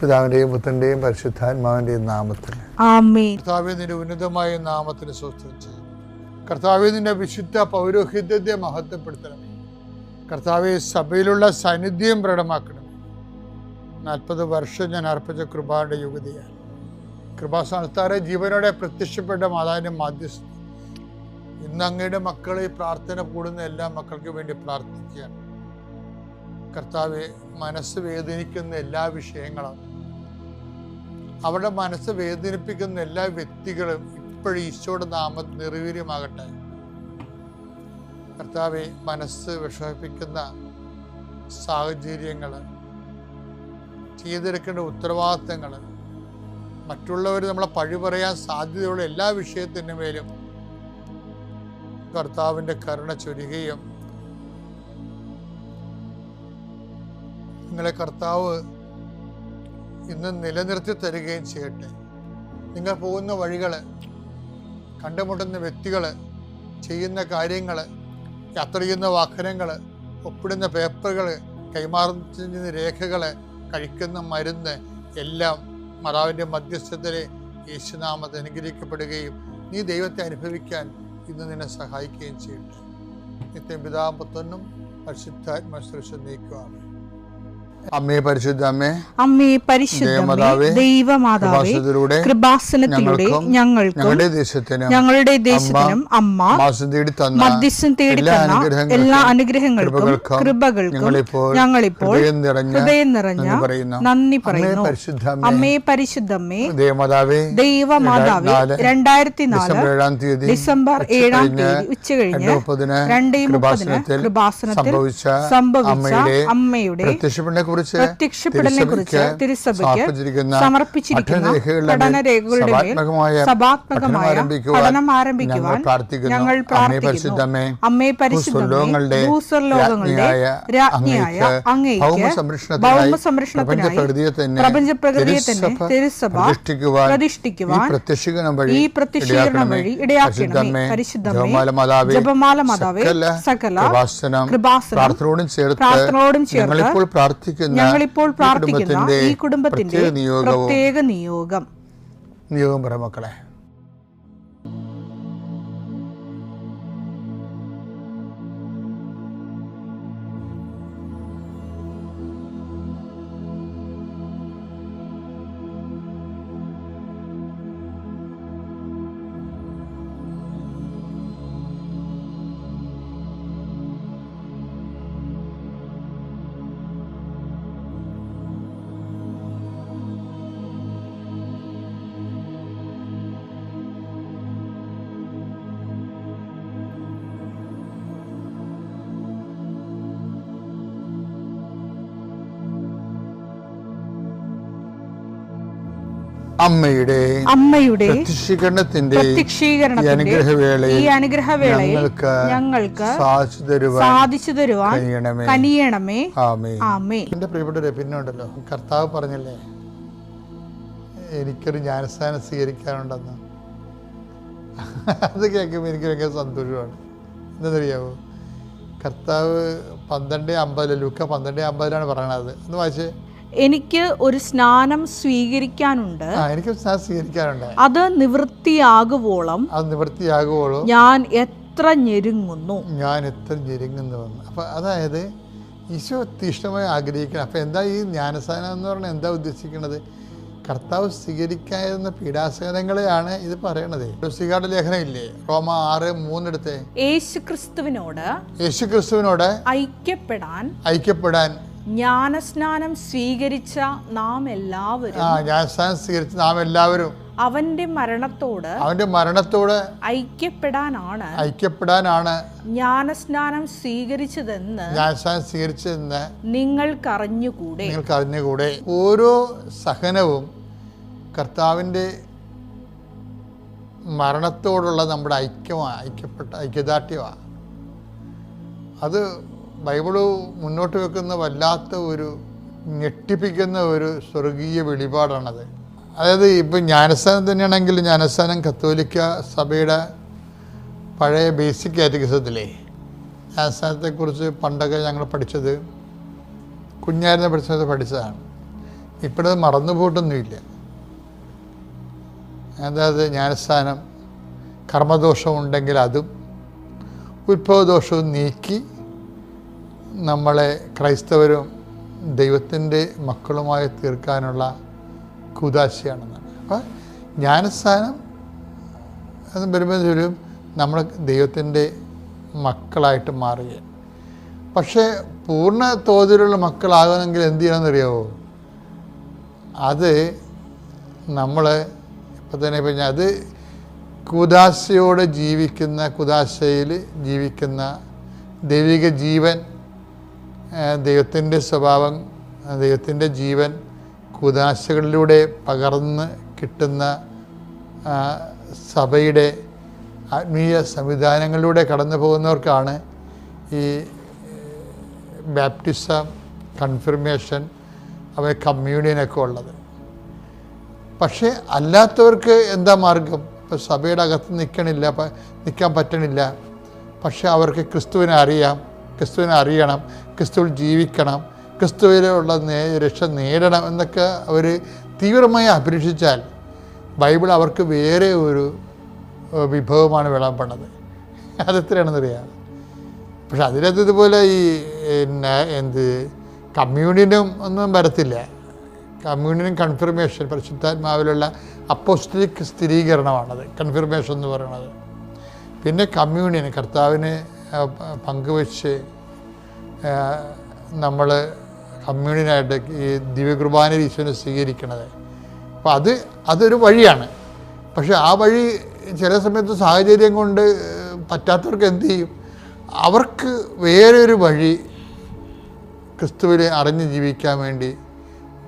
പിതാവിന്റെയും പുത്രന്റെയും പരിശുദ്ധാത്മാവിന്റെയും നാമത്തിൽ ആമേൻ. കർത്താവേ, നിന്റെ ഉന്നതമായ നാമത്തിന് സ്തോത്രം ചെയ്യും. കർത്താവേ, നിന്റെ വിശുദ്ധ പൗരോഹിത്യത്തെ മഹത്വപ്പെടുത്തണമേ. കർത്താവെ, സഭയിലുള്ള സാന്നിധ്യം പ്രകടമാക്കണമേ. 40 വർഷം ഞാൻ അർപ്പിച്ച കൃപാന്റെ യുഗതിയാണ്. കൃപാസ്ഥാനത്താറെ ജീവനോടെ പ്രത്യക്ഷപ്പെട്ട മാതാവിന്റെ മാധ്യസ്ഥ ഇന്ന് അങ്ങയുടെ മക്കളെ പ്രാർത്ഥന കൂടുന്ന എല്ലാ മക്കൾക്ക് വേണ്ടി പ്രാർത്ഥിക്കുകയാണ്. കർത്താവെ, മനസ്സ് വേദനിക്കുന്ന എല്ലാ വിഷയങ്ങളും, അവരുടെ മനസ്സ് വേദനിപ്പിക്കുന്ന എല്ലാ വ്യക്തികളും ഇപ്പോഴും ഈശോയുടെ നാമത്തിൽ നിർവീര്യമാകട്ടെ. കർത്താവെ, മനസ്സ് വിഷമിപ്പിക്കുന്ന സാഹചര്യങ്ങൾ, ചെയ്തെടുക്കേണ്ട ഉത്തരവാദിത്തങ്ങൾ, മറ്റുള്ളവർ നമ്മളെ പഴി പറയാൻ സാധ്യതയുള്ള എല്ലാ വിഷയത്തിൻ്റെ മേലും കർത്താവിൻ്റെ കരുണ ചൊരിയുകയും നിങ്ങളെ കർത്താവ് ഇന്ന് നിലനിർത്തി തരികയും ചെയ്യട്ടെ. നിങ്ങൾ പോകുന്ന വഴികൾ, കണ്ടുമുട്ടുന്ന വ്യക്തികൾ, ചെയ്യുന്ന കാര്യങ്ങൾ, യാത്ര ചെയ്യുന്ന വാഹനങ്ങൾ, ഒപ്പിടുന്ന പേപ്പറുകൾ, കൈമാറുന്ന രേഖകൾ, കഴിക്കുന്ന മരുന്ന് എല്ലാം മാതാവിൻ്റെ മധ്യസ്ഥതയിൽ യേശുനാമത്തിൽ അനുഗ്രഹിക്കപ്പെടുകയും നീ ദൈവത്തെ അനുഭവിക്കാൻ ഇന്ന് നിന്നെ സഹായിക്കുകയും ചെയ്യട്ടെ. നിത്യം പിതാവും പുത്രനും പരിശുദ്ധാത്മാശ്രേഷ്ഠ നീക്കുവാണ്. അമ്മേ പരിശുദ്ധ അമ്മേ, അമ്മേ പരിശുദ്ധമേ, ദൈവമാതാവേ, കൃപാസനത്തിലൂടെ ഞങ്ങൾക്കും ഞങ്ങളുടെ ദേശത്തിനും അമ്മ മധ്യസ്ഥം തേടി തന്ന എല്ലാ അനുഗ്രഹങ്ങൾക്കും കൃപകൾക്കും ഞങ്ങളിപ്പോൾ ഹൃദയം നിറഞ്ഞ നന്ദി പറയുന്നു. അമ്മേ പരിശുദ്ധമ്മേ, ദൈവമാതാവേ, 2004 ഡിസംബർ 7 ഉച്ചകഴിഞ്ഞ് 2:30 കൃപാസനത്തിൽ സംഭവിച്ച അമ്മയുടെ പ്രത്യക്ഷപ്പെടലിനെ കുറിച്ച് തിരുസഭയ്ക്ക് സമർപ്പിച്ചിരിക്കുന്ന പഠനരേഖകളുടെ മേൽ സഭാത്മകമായ പഠനം ആരംഭിക്കുവാൻ ഞങ്ങൾ പ്രാർത്ഥിക്കുന്നു. അമ്മേ പരിശുദ്ധമേ, ഭൂസ്വർലോകങ്ങളുടെ രാജ്ഞിയായ അങ്ങേയ്ക്ക് ഭൗമസംരക്ഷണത്തിനായി പ്രപഞ്ചപ്രകൃതിയെ തന്നെ തിരുസഭ പ്രതിഷ്ഠിക്കുവാൻ ഈ പ്രത്യക്ഷീകരണം വഴി ഇടയാക്കണമേ. പരിശുദ്ധമേ, ജപമാല മാതാവേ, സകല കൃപാസനം പ്രാർത്ഥനയോടും ചേർത്ത് ഞങ്ങളിപ്പോൾ പ്രാർത്ഥിക്കുന്ന ഈ കുടുംബത്തിന്റെ പ്രത്യേക നിയോഗം പറ മക്കളെ. അമ്മയുടെ പ്രത്യക്ഷീകരണത്തിന്റെ ഈ അനുഗ്രഹവേളയിൽ ഞങ്ങൾക്ക് സാധിച്ചു തരുവാൻ കനിയണമേ. ആമേൻ. എന്റെ പ്രിയപ്പെട്ടവരെ, പിന്നെ ഉണ്ടല്ലോ, കർത്താവ് പറഞ്ഞല്ലേ എനിക്കൊരു ജ്ഞാനസ്നാനം സ്വീകരിക്കാനുണ്ടെന്ന്. അത് കേൾക്കുമ്പോൾ എനിക്ക് ഭയങ്കര സന്തോഷമാണ്. എന്താണെന്നറിയാമോ? കർത്താവ് 12:50 ലൂക്ക 12:50 പറയണത്. ഒന്ന് വായിച്ചേ. എനിക്ക് ഒരു സ്നാനം സ്വീകരിക്കാനുണ്ട്, അത് നിവൃത്തിയാകുവോളം ഞാൻ എത്ര ഞെരുങ്ങുന്നു. അപ്പൊ അതായത് ഈശോ തീഷ്ണമായി ആഗ്രഹിക്കണം. അപ്പൊ എന്താ ഈ ജ്ഞാനസ്നാനം എന്ന് പറഞ്ഞാൽ എന്താ ഉദ്ദേശിക്കുന്നത്? കർത്താവ് സ്വീകരിക്കാവുന്ന പീഡാസഹനങ്ങളെയാണ് ഇത് പറയണത്. സ്വീകാര്യ ലേഖനം ഇല്ലേ, റോമ 6:3 എടുത്തേ. യേശുക്രിസ്തുവിനോട് ഐക്യപ്പെടാൻ ജ്ഞാനസ്നാനം സ്വീകരിച്ച നാം എല്ലാവരും അവന്റെ മരണത്തോട് ഐക്യപ്പെടാനാണ് ജ്ഞാനസ്നാനം സ്വീകരിച്ചതെന്ന് നിങ്ങൾക്കറിഞ്ഞുകൂടെ. ഓരോ സഹനവും കർത്താവിൻ്റെ മരണത്തോടുള്ള നമ്മുടെ ഐക്യദാർഢ്യമാണ്. അത് ബൈബിള് മുന്നോട്ട് വെക്കുന്ന വല്ലാത്ത ഒരു ഞെട്ടിപ്പിക്കുന്ന ഒരു സ്വർഗീയ വെളിപാടാണത്. അതായത് ഇപ്പം ജ്ഞാനസ്നാനം തന്നെയാണെങ്കിൽ, ജ്ഞാനസ്നാനം കത്തോലിക്ക സഭയുടെ പഴയ ബേസിക് കാറ്റഗിസത്തിലെ ജ്ഞാനസ്നാനത്തെക്കുറിച്ച് പണ്ടൊക്കെ ഞങ്ങൾ പഠിച്ചത്, കുഞ്ഞായിരുന്ന പഠിച്ചതാണ്. ഇപ്പോഴത് മറന്നുപോയിട്ടൊന്നുമില്ല. അതായത് ജ്ഞാനസ്നാനം കർമ്മദോഷമുണ്ടെങ്കിൽ അതും ഉത്ഭവദോഷവും നീക്കി നമ്മളെ ക്രൈസ്തവരും ദൈവത്തിൻ്റെ മക്കളുമായി തീർക്കാനുള്ള കൂദാശയാണെന്നാണ്. അപ്പം ജ്ഞാനസ്നാനം എന്ന് വരുമ്പോൾ നമ്മൾ ദൈവത്തിൻ്റെ മക്കളായിട്ട് മാറുക. പക്ഷേ പൂർണ്ണ തോതിലുള്ള മക്കളാകണമെങ്കിൽ എന്ത് ചെയ്യണമെന്നറിയാമോ? അത് നമ്മൾ ഇപ്പം തന്നെ പറഞ്ഞാൽ അത് കൂദാശയോടെ ജീവിക്കുന്ന, കൂദാശയിൽ ജീവിക്കുന്ന ദൈവിക ജീവൻ, ദൈവത്തിൻ്റെ സ്വഭാവം, ദൈവത്തിൻ്റെ ജീവൻ കൂദാശകളിലൂടെ പകർന്ന് കിട്ടുന്ന സഭയുടെ ആത്മീയ സംവിധാനങ്ങളിലൂടെ കടന്നു പോകുന്നവർക്കാണ് ഈ ബാപ്റ്റിസം, കൺഫർമേഷൻ, കമ്മ്യൂണിയനൊക്കെ ഉള്ളത്. പക്ഷേ അല്ലാത്തവർക്ക് എന്താ മാർഗം? ഇപ്പോൾ സഭയുടെ അകത്ത് നിൽക്കാൻ പറ്റണില്ല. പക്ഷെ അവർക്ക് ക്രിസ്തുവിനെ അറിയാം, ക്രിസ്തുവിനെ അറിയണം, ക്രിസ്തുവിൽ ജീവിക്കണം, ക്രിസ്തുവിലുള്ള രക്ഷ നേടണം എന്നൊക്കെ അവർ തീവ്രമായി അഭിലഷിച്ചാൽ ബൈബിൾ അവർക്ക് വേറെ ഒരു വിഭവമാണ് വിളമ്പണത്. അതെത്രയാണെന്നറിയാം. പക്ഷെ അതിനകത്ത് ഇതുപോലെ ഈ കമ്മ്യൂണിയനും ഒന്നും വരത്തില്ല. കമ്മ്യൂണിയൻ കൺഫർമേഷൻ പരിശുദ്ധാത്മാവിലുള്ള അപ്പോസ്തലിക് സ്ഥിരീകരണമാണത് കൺഫർമേഷൻ എന്ന് പറയുന്നത്. പിന്നെ കമ്മ്യൂണിയൻ കർത്താവിനെ പങ്കുവെച്ച് നമ്മൾ കമ്മ്യൂണിയനായിട്ട് ഈ ദിവ്യകുർബാനയിൽ ഈശോനെ സ്വീകരിക്കണത്. അപ്പോൾ അതൊരു വഴിയാണ്. പക്ഷെ ആ വഴി ചില സമയത്ത് സാഹചര്യം കൊണ്ട് പറ്റാത്തവർക്ക് എന്ത് ചെയ്യും? അവർക്ക് വേറെ ഒരു വഴി ക്രിസ്തുവിനെ അറിഞ്ഞ് ജീവിക്കാൻ വേണ്ടി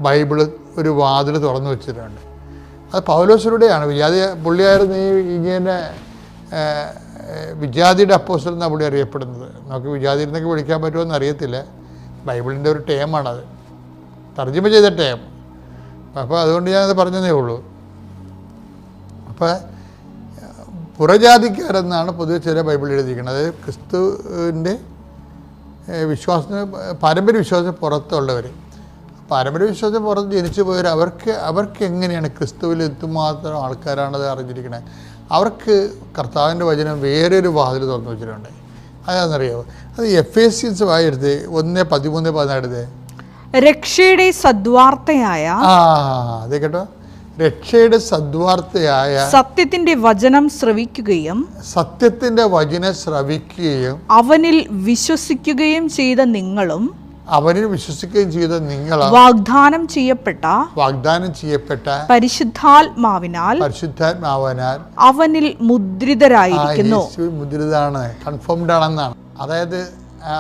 ബൈബിള് ഒരു വാതിൽ തുറന്നു വെച്ചിട്ടുണ്ട്. അത് പൗലോസിലൂടെയാണ്. പുള്ളിയായിരുന്നു ഇങ്ങനെ വിജാതിയുടെ അപ്പോസ്റ്റൽ എന്നാണ് പുള്ളി അറിയപ്പെടുന്നത്. നമുക്ക് വിജാതി എന്നൊക്കെ വിളിക്കാൻ പറ്റുമോ അറിയത്തില്ല. ബൈബിളിൻ്റെ ഒരു ടേമാണത്, തർജ്ജമ ചെയ്ത ടേം. അപ്പോൾ അതുകൊണ്ട് ഞാനത് പറഞ്ഞതേ ഉള്ളൂ. അപ്പോൾ പുറജാതിക്കാരെന്നാണ് പൊതുവെ ചില ബൈബിൾ എഴുതിയിരിക്കുന്നത്. അതായത് ക്രിസ്തുവിൻ്റെ വിശ്വാസത്തിന് പാരമ്പര്യ വിശ്വാസത്തിന് പുറത്തുള്ളവർ, പാരമ്പര്യ വിശ്വാസത്തിന് പുറത്ത് ജനിച്ചു പോയവർ, അവർക്ക് എങ്ങനെയാണ് ക്രിസ്തുവിൽ എന്തുമാത്രം ആൾക്കാരാണത് അറിഞ്ഞിരിക്കുന്നത്? അവർക്ക് കർത്താവിൻ്റെ വചനം വേറൊരു വാതിൽ തുറന്നു വെച്ചിട്ടുണ്ട്. അതാണെന്നറിയാമോ? അത് എഫേസ്യൻസ് വായെടുത്ത് 1:13-14 രക്ഷയുടെ സദ്വാർത്തയായ അതെ കേട്ടോ, രക്ഷയുടെ സദ്വാർത്തയായ സത്യത്തിന്റെ വചനം ശ്രവിക്കുകയും അവനിൽ വിശ്വസിക്കുകയും ചെയ്ത നിങ്ങളും വാഗ്ദാനം ചെയ്യപ്പെട്ട പരിശുദ്ധാത്മാവിനാൽ അവനിൽ മുദ്രിതരായിരിക്കുന്നു. മുദ്രിതാണ്, കൺഫേംഡ് ആണെന്നാണ്.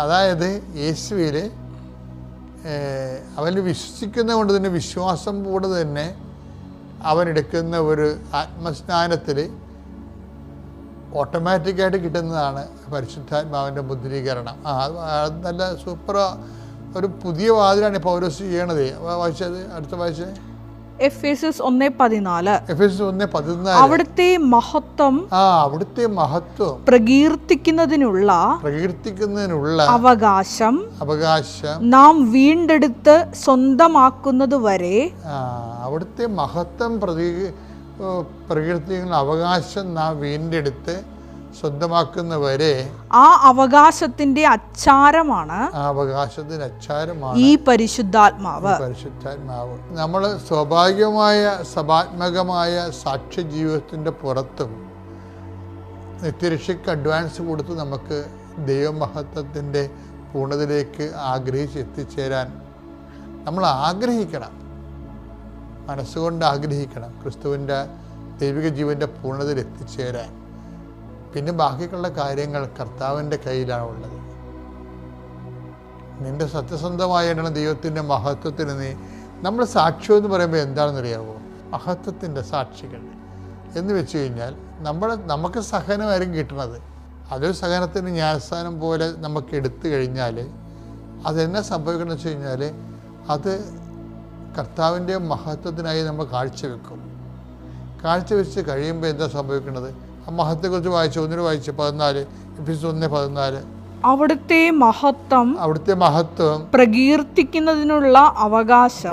അതായത് യേശുവിൽ അവനിൽ വിശ്വസിക്കുന്നത് കൊണ്ട് തന്നെ, വിശ്വാസം കൂടെ തന്നെ അവനെടുക്കുന്ന ഒരു ആത്മസ്നാനത്തിൽ ഓട്ടോമാറ്റിക്കായിട്ട് കിട്ടുന്നതാണ് പരിശുദ്ധാത്മാവിൻ്റെ മുദ്രീകരണം. നല്ല സൂപ്പർ ഒരു പുതിയ വാതിലാണ് പൗലോസ് ചെയ്യണത്. വായിച്ചത് അടുത്ത വായിച്ചേ. എഫേസ്യസ് 1:14 അവിടുത്തെ മഹത്വം പ്രകീർത്തിക്കുന്നതിനുള്ള അവകാശം നാം വീണ്ടെടുത്ത് സ്വന്തമാക്കുന്നതുവരെ. അവിടുത്തെ മഹത്വം പ്രകീർത്തിക്കുന്ന അവകാശം നാം വീണ്ടെടുത്ത് സ്വന്തമാക്കുന്നവരെ. ആ അവകാശത്തിന്റെ അച്ചാരമാണ് ഈ പരിശുദ്ധാത്മാവ്. നമ്മൾ സ്വാഭാവികമായ സഭാത്മകമായ സാക്ഷ്യ ജീവിതത്തിൻ്റെ പുറത്തും നിത്യരക്ഷയ്ക്ക് അഡ്വാൻസ് കൊടുത്ത് നമുക്ക് ദൈവമഹത്വത്തിൻ്റെ പൂർണ്ണതയിലേക്ക് ആഗ്രഹിച്ച് എത്തിച്ചേരാൻ നമ്മൾ ആഗ്രഹിക്കണം, മനസ്സുകൊണ്ട് ആഗ്രഹിക്കണം ക്രിസ്തുവിൻ്റെ ദൈവിക ജീവൻ്റെ പൂർണ്ണതയിൽ എത്തിച്ചേരാൻ. പിന്നെ ബാക്കിയുള്ള കാര്യങ്ങൾ കർത്താവിൻ്റെ കയ്യിലാണ് ഉള്ളത്. നിൻ്റെ സത്യസന്ധമായിട്ടാണ് ദൈവത്തിൻ്റെ മഹത്വത്തിന് നമ്മൾ സാക്ഷ്യം എന്ന് പറയുമ്പോൾ എന്താണെന്നറിയാമോ? മഹത്വത്തിൻ്റെ സാക്ഷികൾ എന്ന് വെച്ച് കഴിഞ്ഞാൽ നമുക്ക് സഹനമായിരിക്കും കിട്ടുന്നത്. അതൊരു സഹനത്തിന് ന്യായസ്ഥാനം പോലെ നമുക്ക് എടുത്തു കഴിഞ്ഞാൽ അതെന്നെ സംഭവിക്കണമെന്ന് വെച്ച് കഴിഞ്ഞാൽ അത് കർത്താവിൻ്റെ മഹത്വത്തിനായി നമ്മൾ കാഴ്ചവെക്കും. കാഴ്ചവെച്ച് കഴിയുമ്പോൾ എന്താ സംഭവിക്കുന്നത്? ആ മഹത്വത്തെക്കുറിച്ച് വായിച്ചു 1 വായിച്ച് 14 എഫേസ്യസ് 1:14 അവിടുത്തെ മഹത്വം പ്രകീർത്തിക്കുന്നതിനുള്ള അവകാശം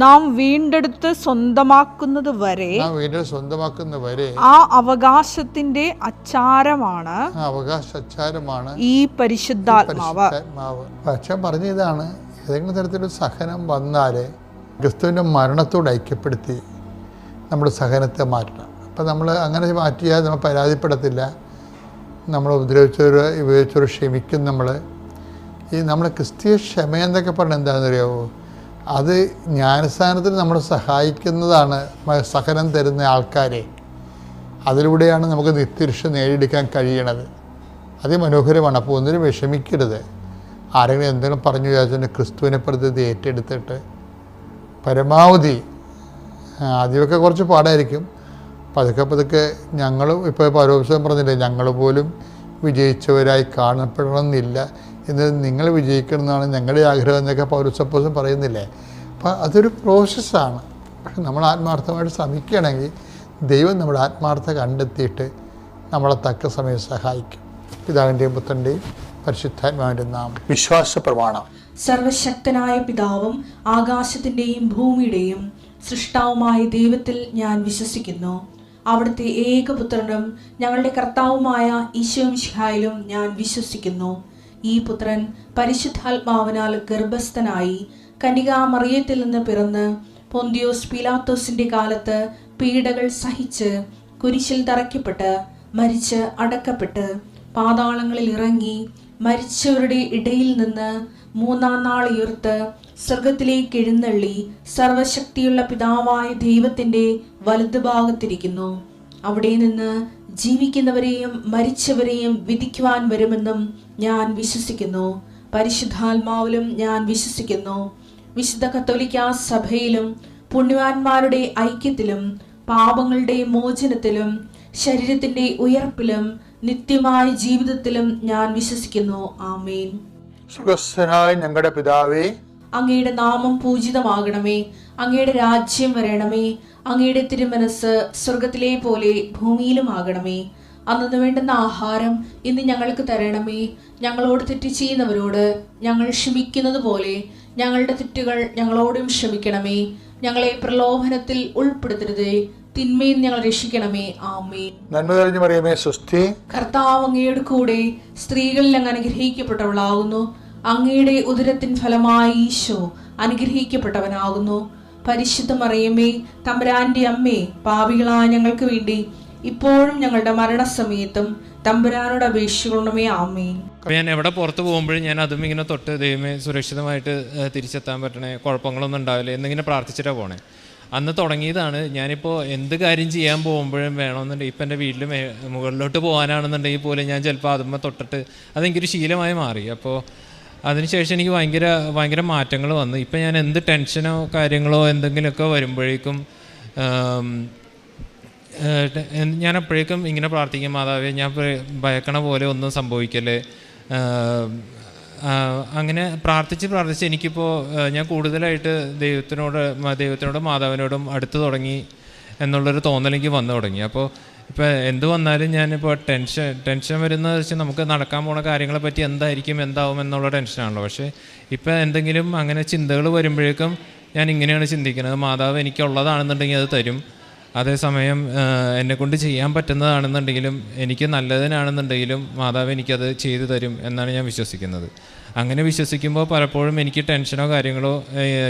നാം വീണ്ടെടുത്ത് സ്വന്തമാക്കുന്നത് വരെ ആ അവകാശത്തിന്റെ അച്ചാരമാണ് ഈ പരിശുദ്ധാത്മാവ്. പക്ഷെ പറഞ്ഞ ഇതാണ്, ഏതെങ്കിലും തരത്തിലൊരു സഹനം വന്നാല് ക്രിസ്തുവിൻ്റെ മരണത്തോട് ഐക്യപ്പെടുത്തി നമ്മുടെ സഹനത്തെ മാറ്റണം. അപ്പം നമ്മൾ അങ്ങനെ മാറ്റിയാൽ നമ്മൾ പരാതിപ്പെടത്തില്ല. നമ്മൾ ഉപയോഗിച്ചവർ ക്ഷമിക്കും. നമ്മൾ ക്രിസ്തീയ ക്ഷമയെന്നൊക്കെ പറഞ്ഞാൽ എന്താണെന്നറിയാമോ? അത് ജ്ഞാനസ്ഥാനത്തിന് നമ്മളെ സഹായിക്കുന്നതാണ്. സഹനം തരുന്ന ആൾക്കാരെ, അതിലൂടെയാണ് നമുക്ക് നിത്യരക്ഷ നേടിയെടുക്കാൻ കഴിയണത്. അതിമനോഹരമാണ്. അപ്പോൾ ഒന്നിനും വിഷമിക്കരുത്. ആരെങ്കിലും എന്തെങ്കിലും പറഞ്ഞു വിചാരിച്ചിട്ട് ക്രിസ്തുവിനെ പ്രതി ഏറ്റെടുത്തിട്ട് പരമാവധി, ആദ്യമൊക്കെ കുറച്ച് പാടായിരിക്കും, പതുക്കെ ഞങ്ങളും ഇപ്പോൾ പൗലോസ് പറഞ്ഞില്ലേ, ഞങ്ങൾ പോലും വിജയിച്ചവരായി കാണപ്പെടണമെന്നില്ല, എന്ന് നിങ്ങൾ വിജയിക്കണമെന്നാണ് ഞങ്ങളുടെ ആഗ്രഹം എന്നൊക്കെ പൗലോസ് പറയുന്നില്ലേ. അപ്പം അതൊരു പ്രോസസ്സാണ്. പക്ഷെ നമ്മൾ ആത്മാർത്ഥമായിട്ട് ശ്രമിക്കുകയാണെങ്കിൽ ദൈവം നമ്മുടെ ആത്മാർത്ഥത കണ്ടെത്തിയിട്ട് നമ്മളെ തക്ക സമയം സഹായിക്കും. പിതാവിൻ്റെയും പുത്രൻ്റെയും പരിശുദ്ധാത്മാവിൻ്റെ നാമം. വിശ്വാസ പ്രമാണം. സർവശക്തനായ പിതാവും ആകാശത്തിൻ്റെയും ഭൂമിയുടെയും സൃഷ്ടാവുമായ ദൈവത്തിൽ ഞാൻ വിശ്വസിക്കുന്നു. അവിടുത്തെ ഏകപുത്രനും ഞങ്ങളുടെ കർത്താവുമായ ഈശോമിശിഹായിലും ഞാൻ വിശ്വസിക്കുന്നു. ഈ പുത്രൻ പരിശുദ്ധാത്മാവിനാൽ ഗർഭസ്ഥനായി കന്യകാമറിയത്തിൽ നിന്ന് പിറന്ന് പൊന്തിയോസ് പീലാത്തോസിന്റെ കാലത്ത് പീഡകൾ സഹിച്ച് കുരിശിൽ തറയ്ക്കപ്പെട്ട് മരിച്ച് അടക്കപ്പെട്ട് പാതാളങ്ങളിൽ ഇറങ്ങി മരിച്ചവരുടെ ഇടയിൽ നിന്ന് മൂന്നാം നാൾ ഉയർത്ത് സ്വർഗത്തിലേക്ക് എഴുന്നള്ളി സർവശക്തിയുള്ള പിതാവായ ദൈവത്തിന്റെ വലതുഭാഗത്തിരിക്കുന്നു. അവിടെ നിന്ന് ജീവിക്കുന്നവരെയും മരിച്ചവരെയും വിധിക്കുവാൻ വരുമെന്നും ഞാൻ വിശ്വസിക്കുന്നു. പരിശുദ്ധാത്മാവിലും ഞാൻ വിശ്വസിക്കുന്നു. വിശുദ്ധ കത്തോലിക്കാ സഭയിലും പുണ്യവാന്മാരുടെ ഐക്യത്തിലും പാപങ്ങളുടെ മോചനത്തിലും ശരീരത്തിന്റെ ഉയർപ്പിലും നിത്യമായ ജീവിതത്തിലും ഞാൻ വിശ്വസിക്കുന്നു. ആമേൻ. സുഖസ്ഥനായ ഞങ്ങളുടെ പിതാവേ, അങ്ങയുടെ നാമം പൂജിതമാകണമേ. അങ്ങയുടെ രാജ്യം വരണമേ. അങ്ങയുടെ തിരുമനസ് സ്വർഗത്തിലെ പോലെ ഭൂമിയിലും ആകണമേ. അന്നു വേണ്ടുന്ന ആഹാരം ഇന്ന് ഞങ്ങൾക്ക് തരണമേ. ഞങ്ങളോട് തെറ്റ് ചെയ്യുന്നവരോട് ഞങ്ങൾ ക്ഷമിക്കുന്നത് പോലെ ഞങ്ങളുടെ തെറ്റുകൾ ഞങ്ങളോടും ക്ഷമിക്കണമേ. ഞങ്ങളെ പ്രലോഭനത്തിൽ ഉൾപ്പെടുത്തരുതേ, തിന്മയിൽ ഞങ്ങൾ രക്ഷിക്കണമേ. ആമേൻ. നന്മ നിറഞ്ഞ മറിയമേ, സ്വസ്തി. കർത്താവ് അങ്ങയുടെ കൂടെ സ്ത്രീകളിൽ അങ്ങ് അനുഗ്രഹിക്കപ്പെട്ടവളാകുന്നു. അങ്ങയുടെ ഉദരത്തിൻ ഫലമായി ഈശോ അനുഗ്രഹിക്കപ്പെട്ടവനാകുന്നു. പരിശുദ്ധ മറിയമേ, തമ്പുരാന്റെ അമ്മേ, പാപികളായ ഞങ്ങൾക്ക് വേണ്ടി ഇപ്പോഴും ഞങ്ങളുടെ മരണസമയത്തും തമ്പുരാനോട് അപേക്ഷിക്കണമേ. ആമേൻ. ഞാൻ എവിടെ പുറത്ത് പോകുമ്പോഴും ഞാൻ അതും ഇങ്ങനെ തൊട്ട് ദൈവമേ സുരക്ഷിതമായിട്ട് തിരിച്ചെത്താൻ പറ്റണേ, കുഴപ്പങ്ങളൊന്നും ഉണ്ടാവില്ല എന്നിങ്ങനെ പ്രാർത്ഥിച്ചിട്ടാണ് പോണേ. അന്ന് തുടങ്ങിയതാണ്. ഞാനിപ്പോൾ എന്ത് കാര്യം ചെയ്യാൻ പോകുമ്പോഴും വേണമെന്നുണ്ടെങ്കിൽ ഇപ്പം എൻ്റെ വീട്ടിൽ മുകളിലോട്ട് പോകാനാണെന്നുണ്ടെങ്കിൽ പോലും ഞാൻ ചിലപ്പോൾ അതുമ്മ തൊട്ടിട്ട് അതെനിക്കൊരു ശീലമായി മാറി. അപ്പോൾ അതിനുശേഷം എനിക്ക് ഭയങ്കര മാറ്റങ്ങൾ വന്നു. ഇപ്പം ഞാൻ എന്ത് ടെൻഷനോ കാര്യങ്ങളോ എന്തെങ്കിലുമൊക്കെ വരുമ്പോഴേക്കും ഞാൻ അപ്പോഴേക്കും ഇങ്ങനെ പ്രാർത്ഥിക്കും, മാതാവേ ഞാൻ ഭയക്കണ പോലെ ഒന്നും സംഭവിക്കല്ലേ. അങ്ങനെ പ്രാർത്ഥിച്ച് എനിക്കിപ്പോൾ ഞാൻ കൂടുതലായിട്ട് ദൈവത്തിനോടും മാതാവിനോടും അടുത്ത് തുടങ്ങി എന്നുള്ളൊരു തോന്നലെനിക്ക് വന്നു തുടങ്ങി. അപ്പോൾ ഇപ്പോൾ എന്ത് വന്നാലും ഞാനിപ്പോൾ ടെൻഷൻ വരുന്നത് വെച്ചാൽ നമുക്ക് നടക്കാൻ പോണ കാര്യങ്ങളെ പറ്റി എന്താവും എന്നുള്ള ടെൻഷനാണല്ലോ. പക്ഷേ ഇപ്പോൾ എന്തെങ്കിലും അങ്ങനെ ചിന്തകൾ വരുമ്പോഴേക്കും ഞാൻ ഇങ്ങനെയാണ് ചിന്തിക്കുന്നത്, മാതാവ് എനിക്കുള്ളതാണെന്നുണ്ടെങ്കിൽ അത് തരും. അതേസമയം എന്നെക്കൊണ്ട് ചെയ്യാൻ പറ്റുന്നതാണെന്നുണ്ടെങ്കിലും എനിക്ക് നല്ലതിനാണെന്നുണ്ടെങ്കിലും മാതാവ് എനിക്കത് ചെയ്തു തരും എന്നാണ് ഞാൻ വിശ്വസിക്കുന്നത്. അങ്ങനെ വിശ്വസിക്കുമ്പോൾ പലപ്പോഴും എനിക്ക് ടെൻഷനോ കാര്യങ്ങളോ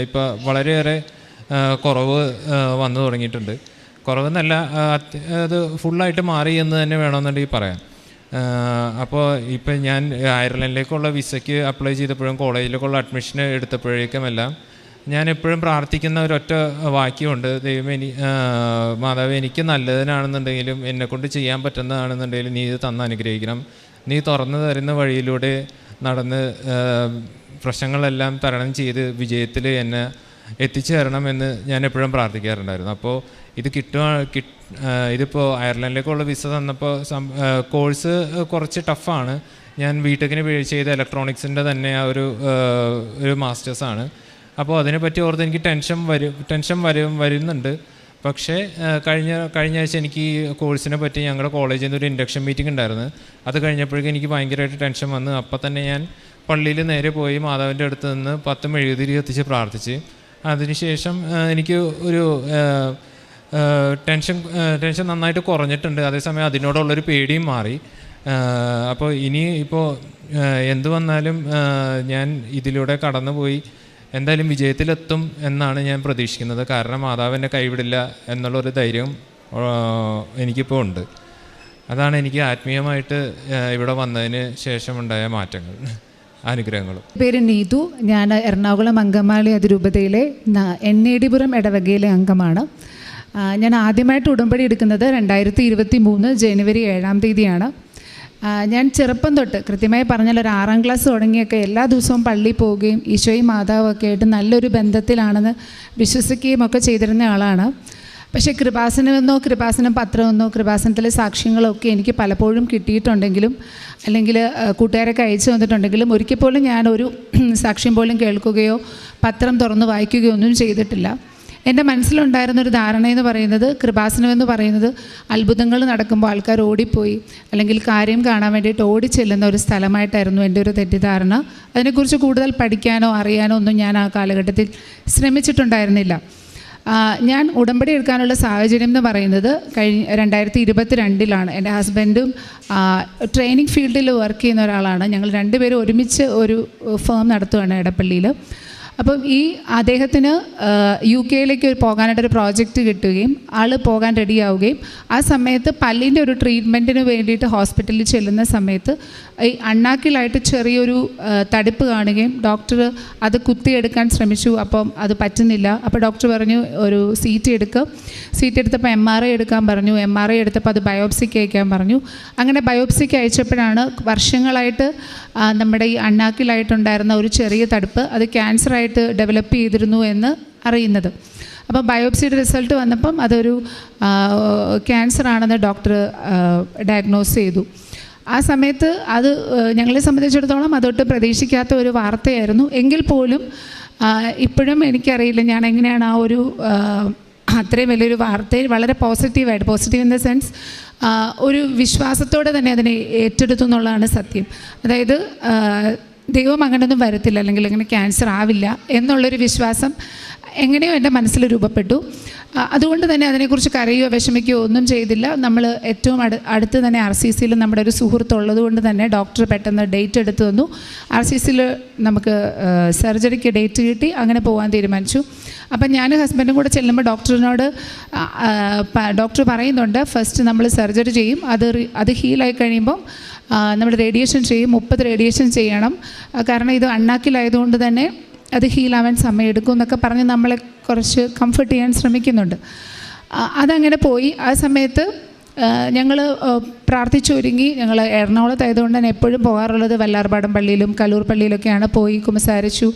ഇപ്പോൾ വളരെയേറെ കുറവ് വന്നു തുടങ്ങിയിട്ടുണ്ട്. കുറവെന്നല്ല, അത് ഫുള്ളായിട്ട് മാറി എന്ന് തന്നെ വേണമെന്നുണ്ടെങ്കിൽ പറയാം. അപ്പോൾ ഇപ്പം ഞാൻ അയർലൻഡിലേക്കുള്ള വിസയ്ക്ക് അപ്ലൈ ചെയ്തപ്പോഴും കോളേജിലേക്കുള്ള അഡ്മിഷൻ എടുത്തപ്പോഴേക്കുമെല്ലാം ഞാൻ എപ്പോഴും പ്രാർത്ഥിക്കുന്ന ഒരൊറ്റ വാക്യമുണ്ട്, ദൈവമേ മാതാവ് എനിക്ക് നല്ലതിനാണെന്നുണ്ടെങ്കിലും എന്നെക്കൊണ്ട് ചെയ്യാൻ പറ്റുന്നതാണെന്നുണ്ടെങ്കിലും നീ ഇത് തന്ന് അനുഗ്രഹിക്കണം. നീ തുറന്നു തരുന്ന വഴിയിലൂടെ നടന്ന് പ്രശ്നങ്ങളെല്ലാം തരണം ചെയ്ത് വിജയത്തിൽ എന്നെ എത്തിച്ചു തരണമെന്ന് ഞാൻ എപ്പോഴും പ്രാർത്ഥിക്കാറുണ്ടായിരുന്നു. അപ്പോൾ ഇത് ഇതിപ്പോൾ അയർലൻഡിലേക്കുള്ള വിസ തന്നപ്പോൾ കോഴ്സ് കുറച്ച് ടഫാണ്. ഞാൻ ബിടെക്കിന് ചെയ്ത ഇലക്ട്രോണിക്സിൻ്റെ തന്നെ ഒരു മാസ്റ്റേഴ്സാണ്. അപ്പോൾ അതിനെപ്പറ്റി ഓർത്ത് എനിക്ക് ടെൻഷൻ വരുന്നുണ്ട്. പക്ഷേ കഴിഞ്ഞ ആഴ്ച എനിക്ക് ഈ കോഴ്സിനെ പറ്റി ഞങ്ങളുടെ കോളേജിൽ നിന്ന് ഒരു ഇൻഡക്ഷൻ മീറ്റിംഗ് ഉണ്ടായിരുന്നു. അത് കഴിഞ്ഞപ്പോഴേക്കും എനിക്ക് ഭയങ്കരമായിട്ട് ടെൻഷൻ വന്ന് അപ്പം തന്നെ ഞാൻ പള്ളിയിൽ നേരെ പോയി മാതാവിൻ്റെ അടുത്ത് നിന്ന് 10 മെഴുകുതിരി കത്തിച്ച് പ്രാർത്ഥിച്ച്. അതിനുശേഷം എനിക്ക് ഒരു ടെൻഷൻ നന്നായിട്ട് കുറഞ്ഞിട്ടുണ്ട്. അതേസമയം അതിനോടുള്ളൊരു പേടിയും മാറി. അപ്പോൾ ഇനി ഇപ്പോൾ എന്തു വന്നാലും ഞാൻ ഇതിലൂടെ കടന്നുപോയി എന്തായാലും വിജയത്തിലെത്തും എന്നാണ് ഞാൻ പ്രതീക്ഷിക്കുന്നത്. കാരണം മാതാവ് എന്നെ കൈവിടില്ല എന്നുള്ളൊരു ധൈര്യം എനിക്കിപ്പോൾ ഉണ്ട്. അതാണ് എനിക്ക് ആത്മീയമായിട്ട് ഇവിടെ വന്നതിന് ശേഷമുണ്ടായ മാറ്റങ്ങൾ, അനുഗ്രഹങ്ങളും. പേര് നീതു. ഞാൻ എറണാകുളം അങ്കമാലി അതിരൂപതയിലെ എണ്ണേടിപുരം ഇടവകയിലെ അംഗമാണ്. ഞാൻ ആദ്യമായിട്ട് ഉടമ്പടി എടുക്കുന്നത് 2023 ജനുവരി 7-ാം തീയതിയാണ്. ഞാൻ ചെറുപ്പം തൊട്ട്, കൃത്യമായി പറഞ്ഞാൽ ഒരു 6-ാം ക്ലാസ് തുടങ്ങിയൊക്കെ എല്ലാ ദിവസവും പള്ളിയിൽ പോവുകയും ഈശോയും മാതാവൊക്കെ ആയിട്ട് നല്ലൊരു ബന്ധത്തിലാണെന്ന് വിശ്വസിക്കുകയും ഒക്കെ ചെയ്തിരുന്ന ആളാണ്. പക്ഷേ കൃപാസനമെന്നോ കൃപാസനം പത്രമെന്നോ കൃപാസനത്തിലെ സാക്ഷ്യങ്ങളോ ഒക്കെ എനിക്ക് പലപ്പോഴും കിട്ടിയിട്ടുണ്ടെങ്കിലും അല്ലെങ്കിൽ കൂട്ടുകാരൊക്കെ അയച്ചു വന്നിട്ടുണ്ടെങ്കിലും ഒരിക്കൽ പോലും ഞാനൊരു സാക്ഷ്യം പോലും കേൾക്കുകയോ പത്രം തുറന്ന് വായിക്കുകയോ ഒന്നും ചെയ്തിട്ടില്ല. എൻ്റെ മനസ്സിലുണ്ടായിരുന്നൊരു ധാരണയെന്ന് പറയുന്നത് കൃപാസനമെന്ന് പറയുന്നത് അത്ഭുതങ്ങൾ നടക്കുമ്പോൾ ആൾക്കാർ ഓടിപ്പോയി അല്ലെങ്കിൽ കാര്യം കാണാൻ വേണ്ടിയിട്ട് ഓടിച്ചെല്ലുന്ന ഒരു സ്ഥലമായിട്ടായിരുന്നു എൻ്റെ ഒരു തെറ്റിദ്ധാരണ. അതിനെക്കുറിച്ച് കൂടുതൽ പഠിക്കാനോ അറിയാനോ ഒന്നും ഞാൻ ആ കാലഘട്ടത്തിൽ ശ്രമിച്ചിട്ടുണ്ടായിരുന്നില്ല. ഞാൻ ഉടമ്പടി എടുക്കാനുള്ള സാഹചര്യം എന്ന് പറയുന്നത് 2022 എൻ്റെ ഹസ്ബൻഡും ട്രെയിനിങ് ഫീൽഡിൽ വർക്ക് ചെയ്യുന്ന ഒരാളാണ്. ഞങ്ങൾ രണ്ടുപേരും ഒരുമിച്ച് ഒരു ഫേം നടത്തുകയാണ് എടപ്പള്ളിയിൽ. അപ്പം അദ്ദേഹത്തിന് UK പോകാനായിട്ടൊരു പ്രോജക്റ്റ് കിട്ടുകയും ആൾ പോകാൻ റെഡിയാവുകയും ആ സമയത്ത് പല്ലിൻ്റെ ഒരു ട്രീറ്റ്മെൻറ്റിന് വേണ്ടിയിട്ട് ഹോസ്പിറ്റലിൽ ചെല്ലുന്ന സമയത്ത് ഈ അണ്ണാക്കിലായിട്ട് ചെറിയൊരു തടിപ്പ് കാണുകയും ഡോക്ടർ അത് കുത്തിയെടുക്കാൻ ശ്രമിച്ചു. അപ്പം അത് പറ്റുന്നില്ല. അപ്പോൾ ഡോക്ടർ പറഞ്ഞു ഒരു സീറ്റ് എടുത്തപ്പോൾ MRI എടുക്കാൻ പറഞ്ഞു. MRI എടുത്തപ്പോൾ അത് ബയോപ്സിക്ക് അയക്കാൻ പറഞ്ഞു. അങ്ങനെ ബയോപ്സിക്ക് അയച്ചപ്പോഴാണ് വർഷങ്ങളായിട്ട് നമ്മുടെ ഈ അണ്ണാക്കിലായിട്ടുണ്ടായിരുന്ന ഒരു ചെറിയ തടുപ്പ് അത് ക്യാൻസറായിട്ട് ഡെവലപ്പ് ചെയ്തിരുന്നു എന്ന് അറിയുന്നത്. അപ്പോൾ ബയോപ്സിയുടെ റിസൾട്ട് വന്നപ്പം അതൊരു ക്യാൻസറാണെന്ന് ഡോക്ടർ ഡയഗ്നോസ് ചെയ്തു. ആ സമയത്ത് അത് ഞങ്ങളെ സംബന്ധിച്ചിടത്തോളം അതൊട്ട് പ്രതീക്ഷിക്കാത്ത ഒരു വാർത്തയായിരുന്നു. എങ്കിൽ പോലും ഇപ്പോഴും എനിക്കറിയില്ല ഞാൻ എങ്ങനെയാണ് ആ ഒരു അത്രയും വലിയൊരു വാർത്തയിൽ വളരെ പോസിറ്റീവ് ഇൻ ദ സെൻസ് ഒരു വിശ്വാസത്തോടെ തന്നെ അതിനെ ഏറ്റെടുത്തു എന്നുള്ളതാണ് സത്യം. അതായത് ദൈവം അങ്ങനെയൊന്നും വരത്തില്ല അല്ലെങ്കിൽ അങ്ങനെ ക്യാൻസർ ആവില്ല എന്നുള്ളൊരു വിശ്വാസം എങ്ങനെയോ എൻ്റെ മനസ്സിൽ രൂപപ്പെട്ടു. അതുകൊണ്ട് തന്നെ അതിനെക്കുറിച്ച് കരയോ വിഷമിക്കുകയോ ഒന്നും ചെയ്തില്ല. നമ്മൾ ഏറ്റവും അടുത്ത് തന്നെ RCCയിൽ നമ്മുടെ ഒരു സുഹൃത്തുള്ളത് കൊണ്ട് തന്നെ ഡോക്ടർ പെട്ടെന്ന് ഡേറ്റ് എടുത്തു തന്നു. RCCയിൽ നമുക്ക് സർജറിക്ക് ഡേറ്റ് കിട്ടി. അങ്ങനെ പോകാൻ തീരുമാനിച്ചു. അപ്പം ഞാൻ ഹസ്ബൻഡും കൂടെ ചെല്ലുമ്പോൾ ഡോക്ടർ പറയുന്നുണ്ട് ഫസ്റ്റ് നമ്മൾ സർജറി ചെയ്യും, അത് ഹീലായി കഴിയുമ്പം നമ്മൾ റേഡിയേഷൻ ചെയ്യും, 30 റേഡിയേഷൻ ചെയ്യണം. കാരണം ഇത് അണ്ണാക്കിലായതുകൊണ്ട് തന്നെ അത് ഹീലാവാൻ സമയമെടുക്കും എന്നൊക്കെ പറഞ്ഞ് നമ്മളെ കുറച്ച് കംഫർട്ട് ചെയ്യാൻ ശ്രമിക്കുന്നുണ്ട്. അതങ്ങനെ പോയി. ആ സമയത്ത് ഞങ്ങൾ പ്രാർത്ഥിച്ചൊരുങ്ങി. ഞങ്ങൾ എറണാകുളത്തായതുകൊണ്ട് തന്നെ എപ്പോഴും പോകാറുള്ളത് വല്ലാർപാടം പള്ളിയിലും കല്ലൂർ പള്ളിയിലൊക്കെയാണ്. പോയി കുമ്പസാരിച്ചു,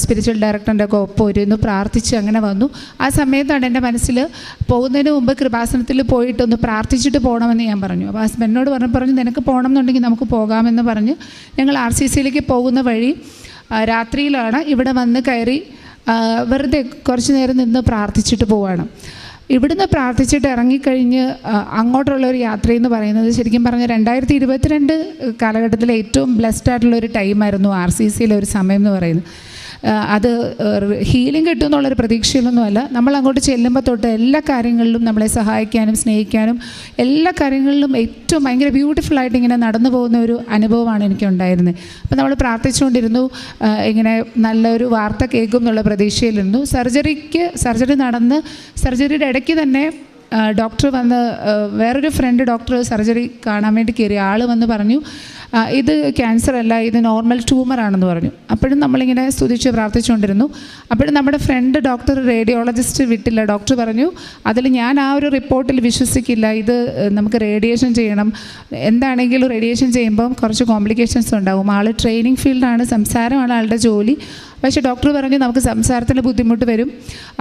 സ്പിരിച്വൽ ഡയറക്ടറിൻ്റെ ഒക്കെ ഒപ്പം ഇരുന്ന് പ്രാർത്ഥിച്ച് അങ്ങനെ വന്നു. ആ സമയത്താണ് എൻ്റെ മനസ്സിൽ പോകുന്നതിന് മുമ്പ് കൃപാസനത്തിൽ പോയിട്ടൊന്ന് പ്രാർത്ഥിച്ചിട്ട് പോകണമെന്ന് ഞാൻ പറഞ്ഞു. അപ്പോൾ ഹസ്ബൻഡിനോട് പറഞ്ഞു നിനക്ക് പോകണം എന്നുണ്ടെങ്കിൽ നമുക്ക് പോകാമെന്ന് പറഞ്ഞ് ഞങ്ങൾ RCCയിലേക്ക് പോകുന്ന വഴി രാത്രിയിലാണ് ഇവിടെ വന്ന് കയറി വെറുതെ കുറച്ച് നേരം നിന്ന് പ്രാർത്ഥിച്ചിട്ട് പോവുകയാണ്. ഇവിടുന്ന് പ്രാർത്ഥിച്ചിട്ട് ഇറങ്ങിക്കഴിഞ്ഞ് അങ്ങോട്ടുള്ളൊരു യാത്രയെന്ന് പറയുന്നത് ശരിക്കും പറഞ്ഞാൽ 2022 കാലഘട്ടത്തിലെ ഏറ്റവും ബ്ലെസ്ഡ് ആയിട്ടുള്ളൊരു ടൈമായിരുന്നു RCCയിലെ ഒരു സമയം എന്ന് പറയുന്നത്. അത് ഹീലിംഗ് കിട്ടും എന്നുള്ളൊരു പ്രതീക്ഷയിലൊന്നുമല്ല. നമ്മൾ അങ്ങോട്ട് ചെല്ലുമ്പോൾ തൊട്ട് എല്ലാ കാര്യങ്ങളിലും നമ്മളെ സഹായിക്കാനും സ്നേഹിക്കാനും എല്ലാ കാര്യങ്ങളിലും ഏറ്റവും ഭയങ്കര ബ്യൂട്ടിഫുള്ളായിട്ട് ഇങ്ങനെ നടന്നു പോകുന്ന ഒരു അനുഭവമാണ് എനിക്കുണ്ടായിരുന്നത്. അപ്പോൾ നമ്മൾ പ്രാർത്ഥിച്ചുകൊണ്ടിരുന്നു, ഇങ്ങനെ നല്ലൊരു വാർത്ത കേൾക്കും എന്നുള്ള പ്രതീക്ഷയിലിരുന്നു. സർജറി നടന്ന് സർജറിയുടെ ഇടയ്ക്ക് തന്നെ ഡോക്ടർ വന്ന് വേറൊരു ഫ്രണ്ട് ഡോക്ടർ സർജറി കാണാൻ വേണ്ടി കയറി. ആൾ വന്ന് പറഞ്ഞു ഇത് ക്യാൻസർ അല്ല, ഇത് നോർമൽ ട്യൂമറാണെന്ന് പറഞ്ഞു. അപ്പോഴും നമ്മളിങ്ങനെ സ്തുതിച്ച് പ്രാർത്ഥിച്ചുകൊണ്ടിരുന്നു. അപ്പോഴും നമ്മുടെ ഫ്രണ്ട് ഡോക്ടർ റേഡിയോളജിസ്റ്റ് വിട്ടില്ല. ഡോക്ടർ പറഞ്ഞു അതിൽ ഞാൻ ആ ഒരു റിപ്പോർട്ടിൽ വിശ്വസിക്കില്ല, ഇത് നമുക്ക് റേഡിയേഷൻ ചെയ്യണം, എന്താണെങ്കിലും റേഡിയേഷൻ ചെയ്യുമ്പം കുറച്ച് കോംപ്ലിക്കേഷൻസ് ഉണ്ടാകും. ആൾ ട്രെയിനിങ് ഫീൽഡാണ്, സംസാരമാണ് ആളുടെ ജോലി. പക്ഷേ ഡോക്ടർ പറഞ്ഞു നമുക്ക് സംസാരത്തിന് ബുദ്ധിമുട്ട് വരും,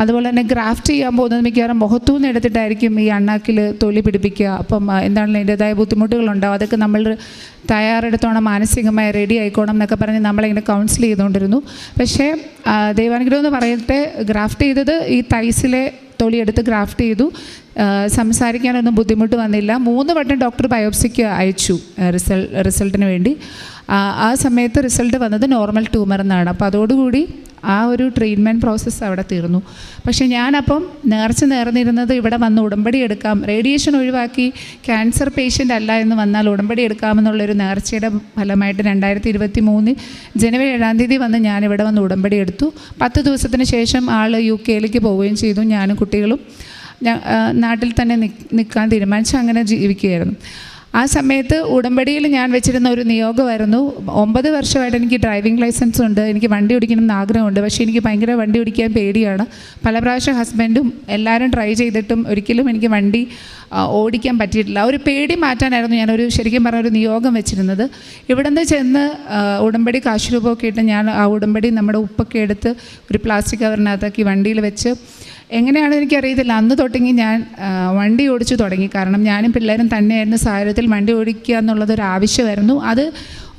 അതുപോലെ തന്നെ ഗ്രാഫ്റ്റ് ചെയ്യാൻ പോകുന്നത് മിക്കവാറും മുഖത്തുനിന്ന് എടുത്തിട്ടായിരിക്കും ഈ അണ്ണാക്കിൽ തൊലി പിടിപ്പിക്കുക. അപ്പം എന്താണെങ്കിലും അതിൻ്റെതായ ബുദ്ധിമുട്ടുകളുണ്ടാവും, അതൊക്കെ നമ്മൾ തയ്യാറെടുത്തോണം, മാനസികമായി റെഡി ആയിക്കോണം എന്നൊക്കെ പറഞ്ഞ് നമ്മളിങ്ങനെ കൗൺസിൽ ചെയ്തുകൊണ്ടിരുന്നു. പക്ഷേ ദൈവാനുഗ്രഹം എന്ന് പറയട്ടെ, ഗ്രാഫ്റ്റ് ചെയ്തത് ഈ തൈസിലെ തൊലി എടുത്ത് ഗ്രാഫ്റ്റ് ചെയ്തു. സംസാരിക്കാനൊന്നും ബുദ്ധിമുട്ട് വന്നില്ല. 3 വട്ടം ഡോക്ടർ ബയോപ്സിക്ക് അയച്ചു റിസൾട്ടിന് വേണ്ടി. ആ സമയത്ത് റിസൾട്ട് വന്നത് നോർമൽ ട്യൂമർ എന്നാണ്. അപ്പോൾ അതോടുകൂടി ആ ഒരു ട്രീറ്റ്മെൻറ്റ് പ്രോസസ്സ് അവിടെ തീർന്നു. പക്ഷേ ഞാനപ്പം നേർന്നിരുന്നത് ഇവിടെ വന്ന് ഉടമ്പടി എടുക്കാം, റേഡിയേഷൻ ഒഴിവാക്കി ക്യാൻസർ പേഷ്യൻ്റ് അല്ല എന്ന് വന്നാൽ ഉടമ്പടി എടുക്കാമെന്നുള്ളൊരു നേർച്ചയുടെ ഫലമായിട്ട് 2023 ജനുവരി 7-ാം തീയതി വന്ന് ഞാനിവിടെ വന്ന് ഉടമ്പടി എടുത്തു. 10 ദിവസത്തിന് ശേഷം ആൾ UK പോവുകയും ചെയ്തു. ഞാനും കുട്ടികളും നാട്ടിൽ തന്നെ നിൽക്കാൻ തീരുമാനിച്ച് അങ്ങനെ ജീവിക്കുകയായിരുന്നു. ആ സമയത്ത് ഉടമ്പടിയിൽ ഞാൻ വെച്ചിരുന്ന ഒരു നിയോഗമായിരുന്നു. 9 വർഷമായിട്ട് എനിക്ക് ഡ്രൈവിംഗ് ലൈസൻസ് ഉണ്ട്, എനിക്ക് വണ്ടി ഓടിക്കണമെന്ന് ആഗ്രഹമുണ്ട്. പക്ഷേ എനിക്ക് ഭയങ്കര വണ്ടി ഓടിക്കാൻ പേടിയാണ്. പല പ്രാവശ്യം ഹസ്ബൻഡും എല്ലാവരും ട്രൈ ചെയ്തിട്ടും ഒരിക്കലും എനിക്ക് വണ്ടി ഓടിക്കാൻ പറ്റിയിട്ടില്ല. ഒരു പേടി മാറ്റാനായിരുന്നു ഞാനൊരു ശരിക്കും പറഞ്ഞൊരു നിയോഗം വെച്ചിരുന്നത്. ഇവിടെ നിന്ന് ചെന്ന് ഉടമ്പടി കാശ് രൂപമൊക്കെ ഇട്ട് ഞാൻ ആ ഉടമ്പടി നമ്മുടെ ഉപ്പൊക്കെ എടുത്ത് ഒരു പ്ലാസ്റ്റിക് കവറിനകത്താക്കി വണ്ടിയിൽ വെച്ച് എങ്ങനെയാണെന്ന് എനിക്കറിയത്തില്ല. അന്ന് തൊട്ടെങ്കിൽ ഞാൻ വണ്ടി ഓടിച്ചു തുടങ്ങി. കാരണം ഞാനും പിള്ളേരും തന്നെയായിരുന്ന സാഹചര്യത്തിൽ വണ്ടി ഓടിക്കുക എന്നുള്ളതൊരു ആവശ്യമായിരുന്നു. അത്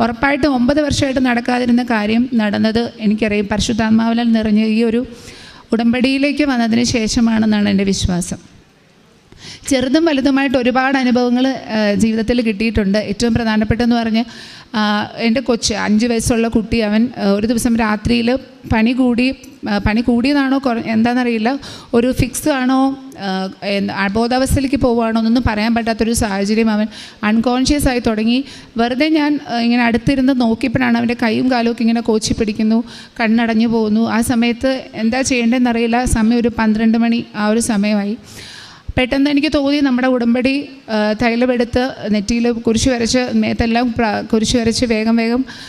ഉറപ്പായിട്ടും 9 വർഷമായിട്ട് നടക്കാതിരുന്ന കാര്യം നടന്നത് എനിക്കറിയാം. പരിശുദ്ധാത്മാവിൽ നിറഞ്ഞ ഈ ഒരു ഉടമ്പടിയിലേക്ക് വന്നതിന് ശേഷമാണെന്നാണ് എൻ്റെ വിശ്വാസം. ചെറുതും വലുതുമായിട്ട് ഒരുപാട് അനുഭവങ്ങൾ ജീവിതത്തിൽ കിട്ടിയിട്ടുണ്ട്. ഏറ്റവും പ്രധാനപ്പെട്ടതെന്ന് പറഞ്ഞ് എൻ്റെ കൊച്ച് 5 വയസ്സുള്ള കുട്ടി, അവൻ ഒരു ദിവസം രാത്രിയിൽ പനി കൂടിയതാണോ എന്താണെന്നറിയില്ല, ഒരു ഫിക്സ് ആണോ അബോധാവസ്ഥയിലേക്ക് പോവുകയാണോ എന്നൊന്നും പറയാൻ പറ്റാത്തൊരു സാഹചര്യം. അവൻ അൺകോൺഷ്യസ് ആയി തുടങ്ങി. വെറുതെ ഞാൻ ഇങ്ങനെ അടുത്തിരുന്ന് നോക്കിയപ്പോഴാണ് അവൻ്റെ കൈയും കാലും ഒക്കെ ഇങ്ങനെ കോച്ചി പിടിക്കുന്നു, കണ്ണടഞ്ഞു പോകുന്നു. ആ സമയത്ത് എന്താ ചെയ്യേണ്ടതെന്നറിയില്ല. സമയം ഒരു 12 മണി ആ ഒരു സമയമായി. പെട്ടെന്ന് എനിക്ക് തോന്നി നമ്മുടെ ഉടമ്പടി തൈലമെടുത്ത് നെറ്റിയിൽ കുരിശ് വരച്ച് മേത്തെല്ലാം കുരിശ് വരച്ച് വേഗം